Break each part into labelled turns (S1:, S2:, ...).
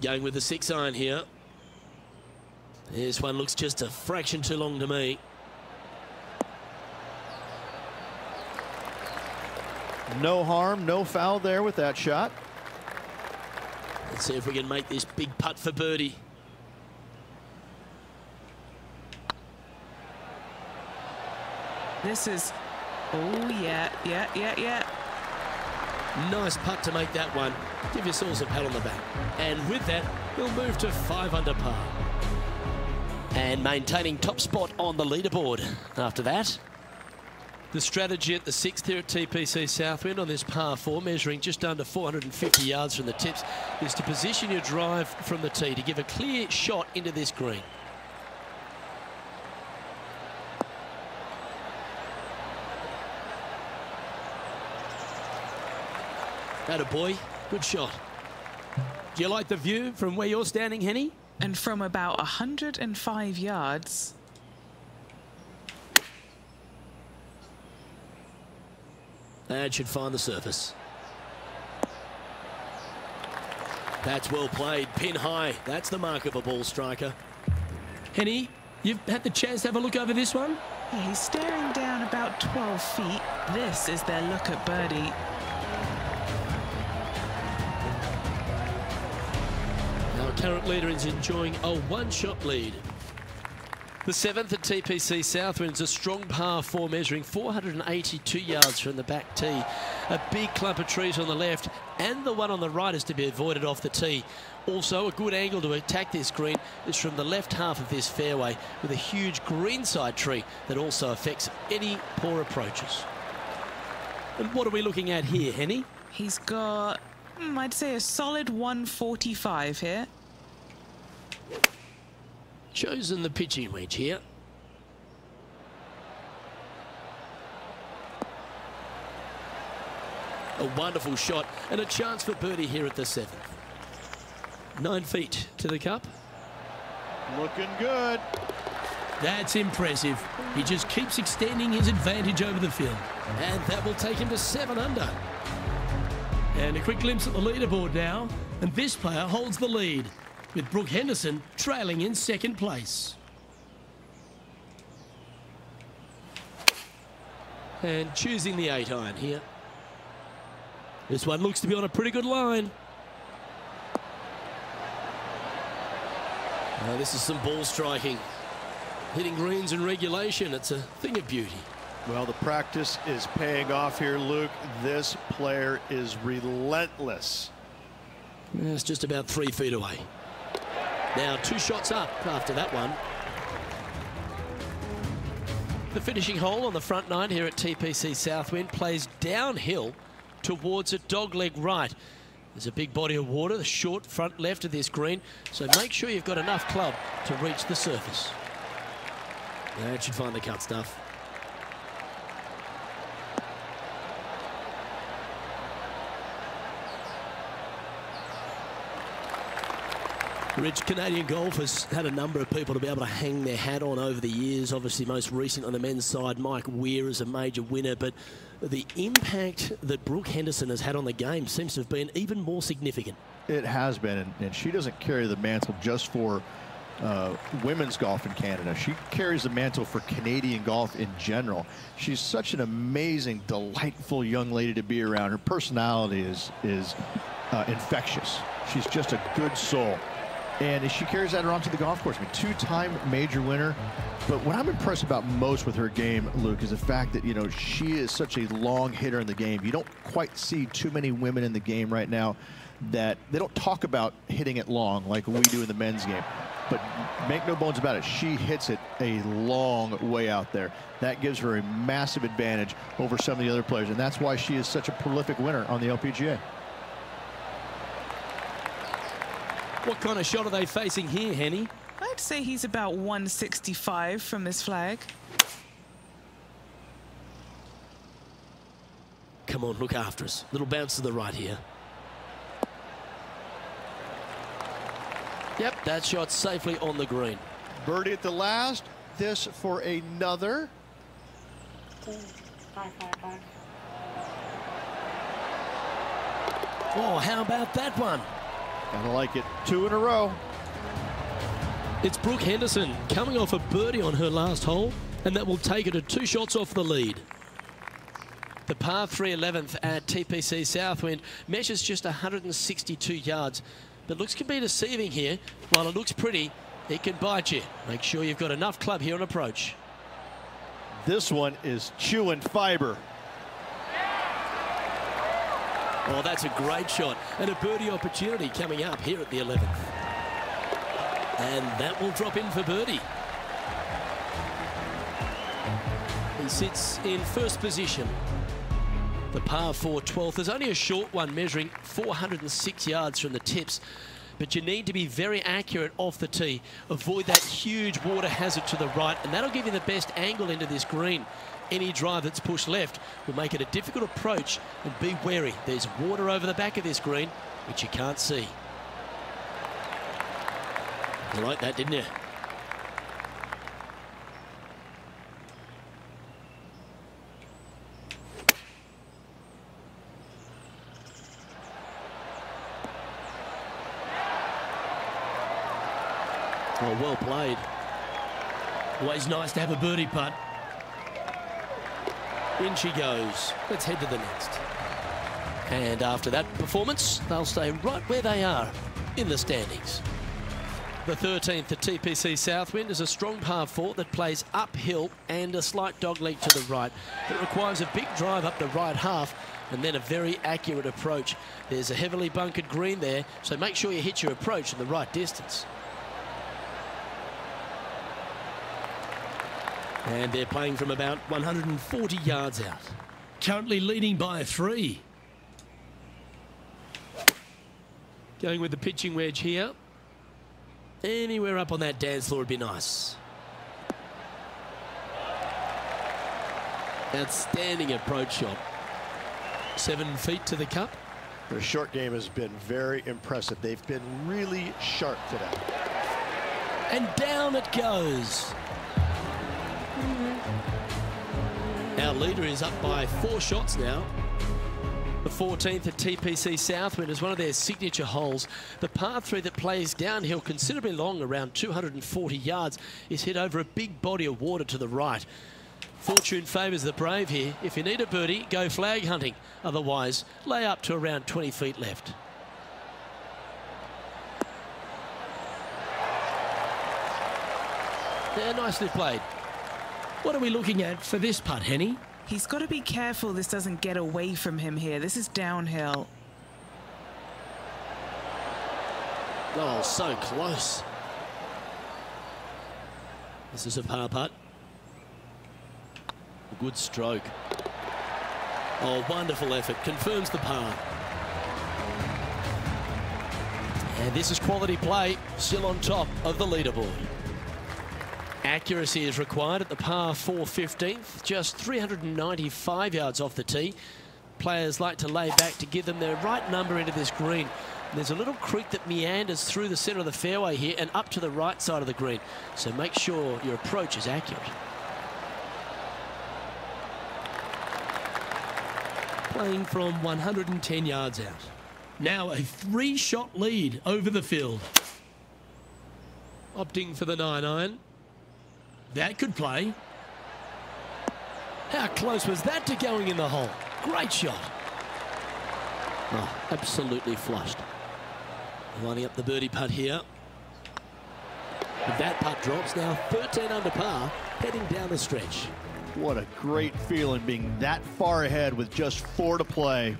S1: Going with the 6-iron here. This one looks just a fraction too long to me.
S2: No harm, no foul there with that shot.
S1: Let's see if we can make this big putt for birdie.
S3: This is, oh yeah.
S1: Nice putt to make that one. Give yourselves a pat on the back. And with that, we'll move to 5 under par. And maintaining top spot on the leaderboard after that. The strategy at the 6th here at TPC Southwind on this par 4, measuring just under 450 yards from the tips, is to position your drive from the tee to give a clear shot into this green. Attaboy, good shot. Do you like the view from where you're standing, Henny?
S3: And from about 105 yards.
S1: That should find the surface. That's well played, pin high. That's the mark of a ball striker.
S4: Henny, you've had the chance to have a look over this one?
S3: Yeah, he's staring down about 12 feet. This is their look at birdie.
S1: Our current leader is enjoying a 1-shot lead. The 7th at TPC Southwind is a strong par 4, measuring 482 yards from the back tee. A big clump of trees on the left, and the one on the right is to be avoided off the tee. Also, a good angle to attack this green is from the left half of this fairway, with a huge greenside tree that also affects any poor approaches. And what are we looking at here, Henny?
S3: He's got, I'd say, a solid 145 here.
S1: Chosen the pitching wedge here. A wonderful shot and a chance for birdie here at the 7th. 9 feet to the cup.
S2: Looking good.
S4: That's impressive. He just keeps extending his advantage over the field.
S1: And that will take him to 7 under.
S4: And a quick glimpse at the leaderboard now. And this player holds the lead, with Brooke Henderson trailing in 2nd place.
S1: And choosing the 8-iron here. This one looks to be on a pretty good line. This is some ball striking. Hitting greens in regulation, it's a thing of beauty.
S2: Well, the practice is paying off here, Luke. This player is relentless.
S1: It's just about 3 feet away. Now 2 shots up after that one. The finishing hole on the front 9 here at TPC Southwind plays downhill towards a dogleg right. There's a big body of water, the short front left of this green, so make sure you've got enough club to reach the surface. That should find the cut stuff. Rich, Canadian golf has had a number of people to be able to hang their hat on over the years. Obviously, most recent on the men's side, Mike Weir is a major winner. But the impact that Brooke Henderson has had on the game seems to have been even more significant.
S2: It has been, and she doesn't carry the mantle just for women's golf in Canada. She carries the mantle for Canadian golf in general. She's such an amazing, delightful young lady to be around. Her personality is infectious. She's just a good soul. And she carries that around to the golf course. I mean, 2-time major winner. But what I'm impressed about most with her game, Luke, is the fact that, you know, she is such a long hitter in the game. You don't quite see too many women in the game right now that they don't talk about hitting it long like we do in the men's game. But make no bones about it, she hits it a long way out there. That gives her a massive advantage over some of the other players. And that's why she is such a prolific winner on the LPGA.
S1: What kind of shot are they facing here, Henny?
S3: I'd say he's about 165 from this flag.
S1: Come on, look after us. Little bounce to the right here. Yep, that shot safely on the green.
S2: Birdie at the last. This for another.
S1: Oh, how about that one?
S2: Gotta like it. 2 in a row.
S1: It's Brooke Henderson coming off a birdie on her last hole, and that will take her to 2 shots off the lead. The par 3 11th at TPC Southwind measures just 162 yards, but looks can be deceiving here. While it looks pretty, it can bite you. Make sure you've got enough club here on approach.
S2: This one is chewing fiber.
S1: Oh, that's a great shot, and a birdie opportunity coming up here at the 11th. And that will drop in for birdie. He sits in first position. The par 4 12th. There's only a short one measuring 406 yards from the tips, but you need to be very accurate off the tee. Avoid that huge water hazard to the right, and that'll give you the best angle into this green. Any drive that's pushed left will make it a difficult approach, and be wary. There's water over the back of this green, which you can't see. You like that, didn't you? Oh, well played.
S4: Always nice to have a birdie putt.
S1: In she goes. Let's head to the next. And after that performance, they'll stay right where they are in the standings. The 13th at TPC Southwind is a strong par 4 that plays uphill and a slight dogleg to the right. It requires a big drive up the right half and then a very accurate approach. There's a heavily bunkered green there, so make sure you hit your approach in the right distance. And they're playing from about 140 yards out.
S4: Currently leading by 3.
S1: Going with the pitching wedge here. Anywhere up on that dance floor would be nice. Outstanding approach shot. 7 feet to the cup.
S2: Their short game has been very impressive. They've been really sharp today.
S1: And down it goes. Our leader is up by 4 shots now. The 14th at TPC Southwind is one of their signature holes. The par 3 that plays downhill considerably long, around 240 yards, is hit over a big body of water to the right. Fortune favours the brave here. If you need a birdie, go flag hunting. Otherwise, lay up to around 20 feet left. Yeah, nicely played.
S4: What are we looking at for this putt, Henny?
S3: He's got to be careful this doesn't get away from him here. This is downhill.
S1: Oh, so close. This is a par putt. A good stroke. Oh, wonderful effort. Confirms the par. And this is quality play, still on top of the leaderboard. Accuracy is required at the par 4 15th, just 395 yards off the tee. Players like to lay back to give them their right number into this green. There's a little creek that meanders through the centre of the fairway here and up to the right side of the green. So make sure your approach is accurate.
S4: Playing from 110 yards out. Now a 3-shot lead over the field.
S1: Opting for the 9-iron.
S4: That could play.
S1: How close was that to going in the hole? Great shot. Oh, absolutely flushed. Lining up the birdie putt here. But that putt drops now 13 under par, heading down the stretch.
S2: What a great feeling being that far ahead with just 4 to play.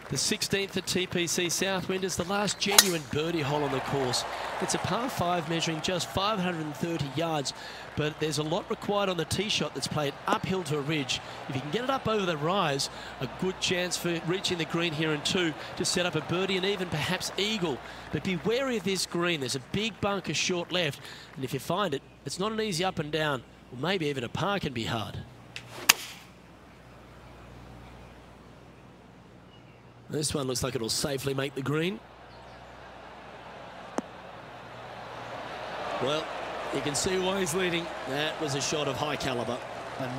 S1: The 16th at TPC Southwind is the last genuine birdie hole on the course. It's a par 5 measuring just 530 yards, but there's a lot required on the tee shot that's played uphill to a ridge. If you can get it up over the rise, a good chance for reaching the green here in 2 to set up a birdie and even perhaps eagle. But be wary of this green. There's a big bunker short left, and if you find it, it's not an easy up and down. Or maybe even a par can be hard. This one looks like it'll safely make the green. Well, you can see why he's leading. That was a shot of high caliber.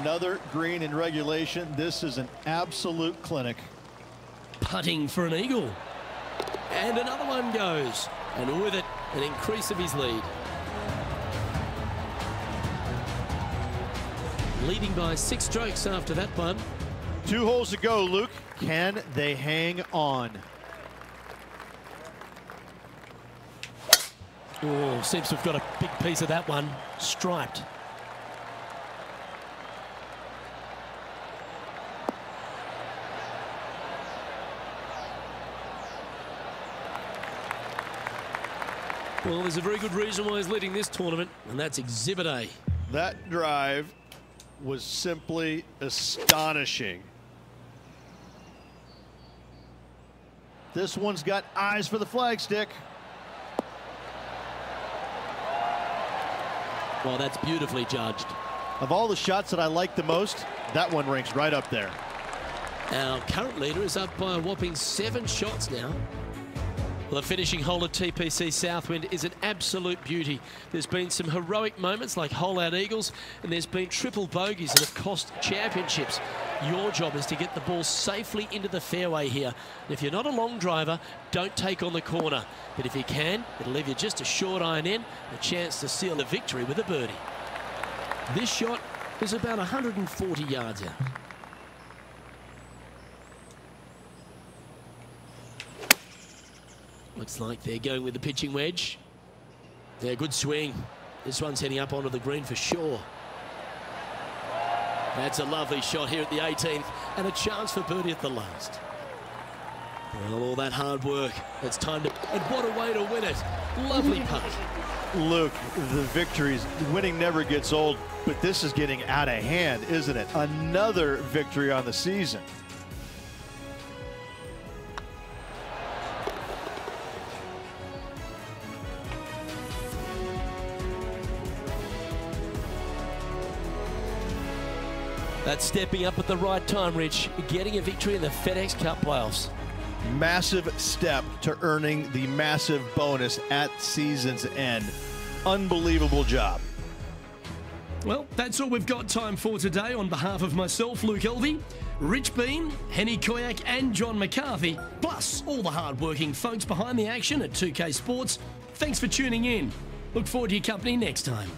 S2: Another green in regulation. This is an absolute clinic.
S4: Putting for an eagle.
S1: And another one goes. And with it, an increase of his lead. Leading by 6 strokes after that one.
S2: 2 holes to go, Luke. Can they hang on?
S1: Oh, seems to have got a big piece of that one. Striped. Well, there's a very good reason why he's leading this tournament, and that's Exhibit A.
S2: That drive was simply astonishing. This one's got eyes for the flagstick.
S1: Well, that's beautifully judged.
S2: Of all the shots that I like the most, that one ranks right up there.
S1: Our current leader is up by a whopping 7 shots now. Well, the finishing hole at TPC Southwind is an absolute beauty. There's been some heroic moments like hole-out eagles, and there's been triple bogeys that have cost championships. Your job is to get the ball safely into the fairway here. And if you're not a long driver, don't take on the corner. But if you can, it'll leave you just a short iron in, a chance to seal the victory with a birdie. This shot is about 140 yards out. Looks like they're going with the pitching wedge. Yeah, good swing. This one's heading up onto the green for sure. That's a lovely shot here at the 18th, and a chance for birdie at the last. Well, all that hard work. It's time to... And what a way to win it. Lovely putt.
S2: Luke, the victories, winning never gets old, but this is getting out of hand, isn't it? Another victory on the season.
S1: That's stepping up at the right time, Rich. Getting a victory in the FedEx Cup playoffs.
S2: Massive step to earning the massive bonus at season's end. Unbelievable job.
S4: Well, that's all we've got time for today. On behalf of myself, Luke Elvey, Rich Bean, Henny Koyak and John McCarthy, plus all the hard-working folks behind the action at 2K Sports, thanks for tuning in. Look forward to your company next time.